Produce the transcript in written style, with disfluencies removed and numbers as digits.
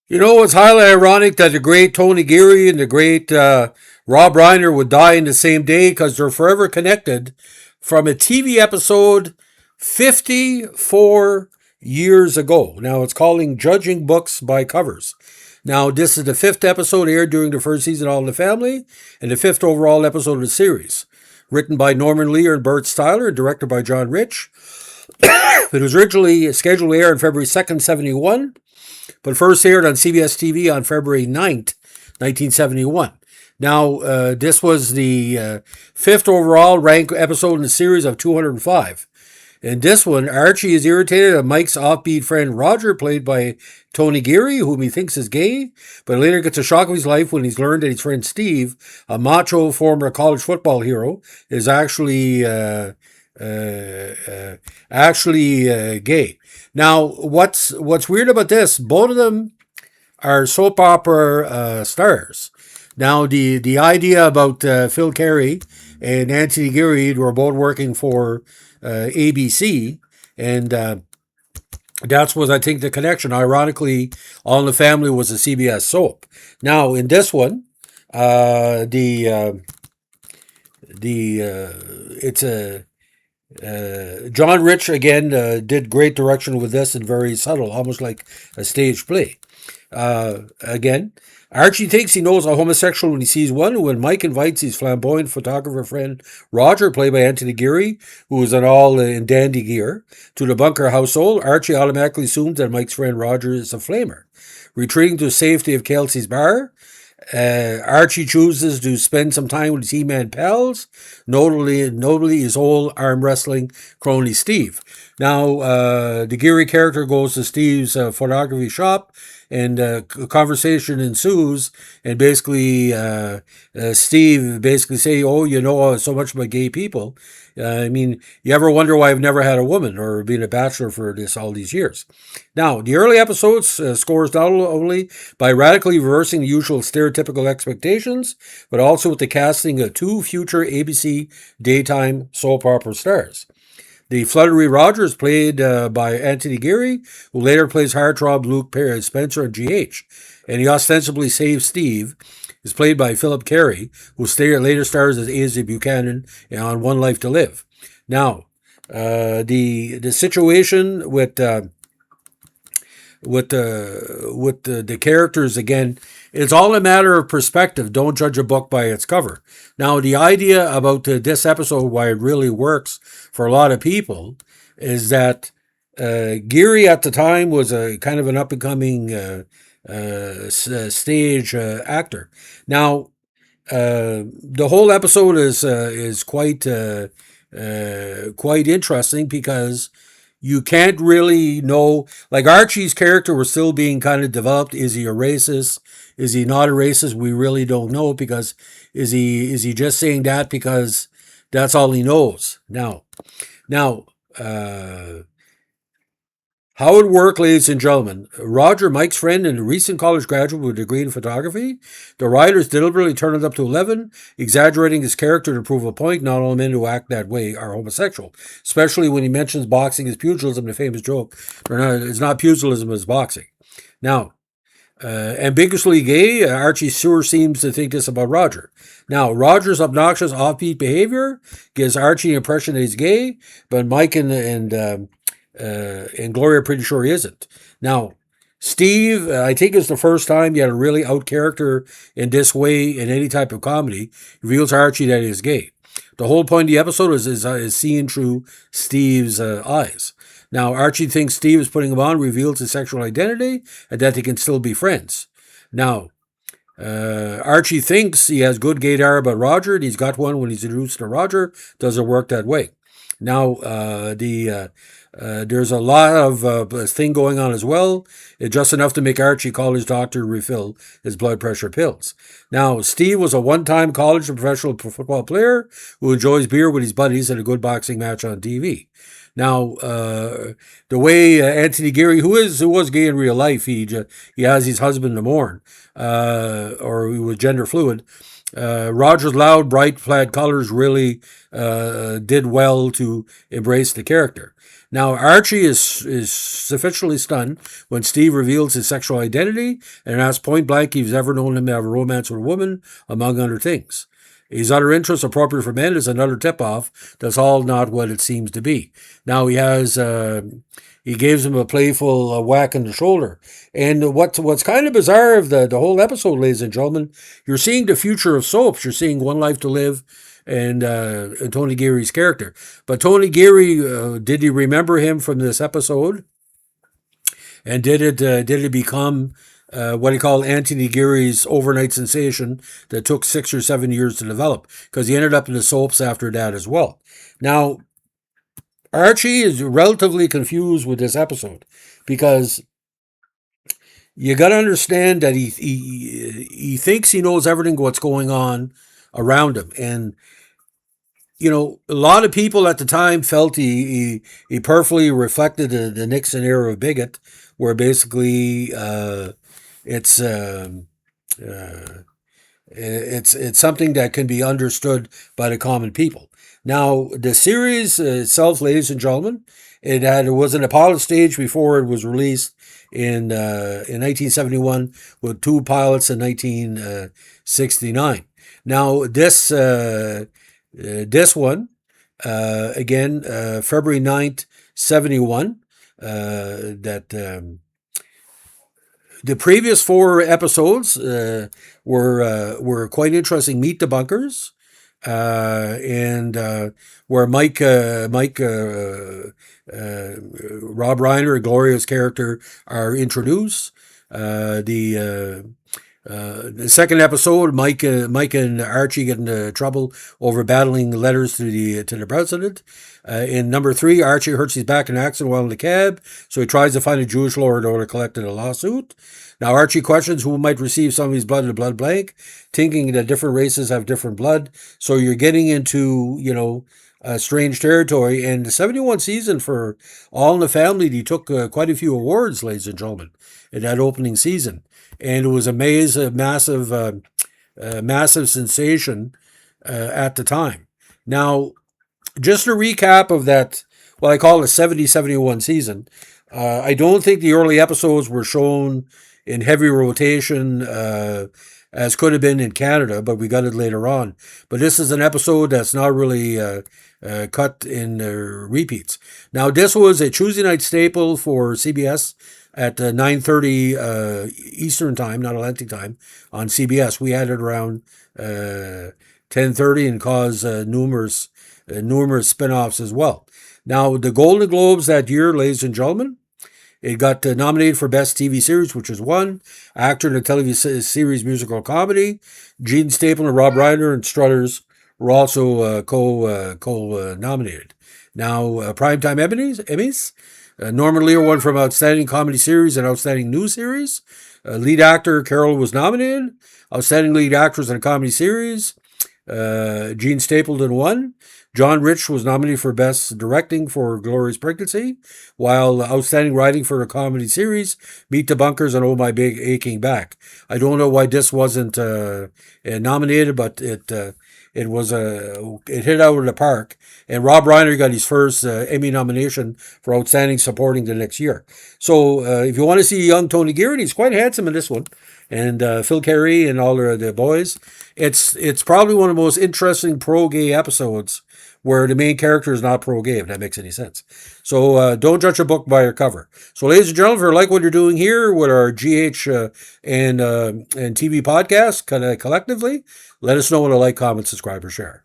You know, it's highly ironic that the great Tony Geary and the great Rob Reiner would die in the same day because they're forever connected from a TV episode 54 years ago. Now, it's calling Judging Books by Covers. Now, this is the fifth episode aired during the first season of All in the Family and the fifth overall episode of the series. Written by Norman Lear and Bert Styler and directed by John Rich. It was originally scheduled to air on February 2nd, 71, but first aired on CBS TV on February 9th, 1971. Now, this was the fifth overall ranked episode in the series of 205. In this one, Archie is irritated at Mike's offbeat friend Roger, played by Tony Geary, whom he thinks is gay, but later gets a shock of his life when he's learned that his friend Steve, a macho former college football hero, is actually gay. Now, what's weird about this? Both of them are soap opera stars. Now, the idea about Phil Carey and Anthony Geary were both working for ABC, and that's was, I think, the connection. Ironically, All in the Family was a CBS soap. Now, in this one, it's a John Rich again did great direction with this and very subtle, almost like a stage play. Again, Archie thinks he knows a homosexual when he sees one. When Mike invites his flamboyant photographer friend Roger, played by Anthony Geary, who is all in dandy gear, to the bunker household, Archie automatically assumes that Mike's friend Roger is a flamer. Retreating to the safety of Kelsey's bar, Archie chooses to spend some time with his He-Man pals, notably his old arm wrestling crony Steve. Now, the Geary character goes to Steve's photography shop, and a conversation ensues, and basically Steve basically say, "Oh, you know so much about gay people. I mean, you ever wonder why I've never had a woman or been a bachelor for all these years?" Now, the early episodes scores not only by radically reversing the usual stereotypical expectations, but also with the casting of two future ABC daytime soap opera stars. The Fluttery Roger is played by Anthony Geary, who later plays heartthrob Luke Spencer on GH. And he ostensibly saves Steve is played by Philip Carey, who later stars as Asa Buchanan on One Life to Live. Now, the situation with the characters again, it's all a matter of perspective. Don't judge a book by its cover. Now, the idea about this episode, why it really works for a lot of people, is that Geary at the time was a kind of an up and coming stage actor. Now, the whole episode is quite interesting because you can't really know, like Archie's character was still being kind of developed. Is he a racist? Is he not a racist? We really don't know, because is he just saying that because that's all he knows? Now, how it worked, ladies and gentlemen. Roger, Mike's friend and a recent college graduate with a degree in photography. The writers deliberately turned it up to 11, exaggerating his character to prove a point. Not all men who act that way are homosexual, especially when he mentions boxing as pugilism, the famous joke. It's not pugilism, it's boxing. Now, ambiguously gay, Archie sure seems to think this about Roger. Now, Roger's obnoxious, offbeat behavior gives Archie the impression that he's gay, but Mike and Gloria are pretty sure he isn't. Now, Steve, I think it's the first time he had a really out character in this way in any type of comedy, reveals Archie that he is gay. The whole point of the episode is seeing through Steve's eyes. Now, Archie thinks Steve is putting him on, reveals his sexual identity, and that they can still be friends. Now, Archie thinks he has good gaydar about Roger, and he's got one when he's introduced to Roger. Doesn't work that way. Now, there's a lot of thing going on as well. It's just enough to make Archie call his doctor to refill his blood pressure pills. Now, Steve was a one-time college and professional football player who enjoys beer with his buddies and a good boxing match on TV. Now, the way Anthony Geary, who was gay in real life, he has his husband to mourn, or he was gender fluid. Roger's loud, bright plaid colors really did well to embrace the character. Now, Archie is sufficiently stunned when Steve reveals his sexual identity and asks point blank if he's ever known him to have a romance with a woman, among other things. His other interests, appropriate for men, is another tip-off. That's all not what it seems to be. Now he gives him a playful whack in the shoulder. And what's kind of bizarre of the whole episode, ladies and gentlemen, you're seeing the future of soaps. You're seeing One Life to Live and Tony Geary's character. But Tony Geary, did he remember him from this episode? And did it become what he called Anthony Geary's overnight sensation that took 6 or 7 years to develop? Because he ended up in the soaps after that as well. Now, Archie is relatively confused with this episode because you got to understand that he thinks he knows everything what's going on around him. And a lot of people at the time felt he perfectly reflected the Nixon era of bigot, where basically it's it's something that can be understood by the common people. Now, the series itself, ladies and gentlemen, it was in a pilot stage before it was released in 1971 with 2 pilots in 1969. Now, this one, again, February 9th, 71, the previous 4 episodes were quite interesting. Meet the Bunkers, and where Rob Reiner, Gloria's character, are introduced. The second episode, Mike and Archie get into trouble over battling letters to the president. In number 3, Archie hurts his back in an accident while in the cab, so he tries to find a Jewish lawyer in order to collect a lawsuit. Now, Archie questions who might receive some of his blood in the blood blank, thinking that different races have different blood. So you're getting into, strange territory. And the 71 season for All in the Family, he took quite a few awards, ladies and gentlemen, in that opening season. And it was a massive sensation at the time. Now, just a recap of that, what I call the 70-71 season, I don't think the early episodes were shown in heavy rotation as could have been in Canada, but we got it later on. But this is an episode that's not really cut in repeats. Now, this was a Tuesday night staple for CBS at 9:30 Eastern time, not Atlantic time, on CBS. We had it around 10:30 and caused numerous spin-offs as well. Now, the Golden Globes that year, ladies and gentlemen, it got nominated for Best TV Series, which was 1. Actor in a television series musical comedy. Gene Stapleton and Rob Reiner and Struthers were also co-nominated. Now, Primetime Emmys. Norman Lear won from Outstanding Comedy Series and Outstanding New Series. Lead actor Carol was nominated. Outstanding Lead Actress in a Comedy Series. Gene Stapleton won. John Rich was nominated for Best Directing for Gloria's Pregnancy, while Outstanding Writing for a Comedy Series, Meet the Bunkers and Oh My Big Aching Back. I don't know why this wasn't nominated, but it hit out of the park. And Rob Reiner got his first Emmy nomination for Outstanding Supporting the next year. So if you want to see young Tony Geary, he's quite handsome in this one. And Phil Carey and all the boys. It's probably one of the most interesting pro-gay episodes where the main character is not pro-gay, if that makes any sense. So don't judge a book by your cover. So ladies and gentlemen, if you like what you're doing here with our GH and TV podcast collectively, let us know with a like, comment, subscribe, or share.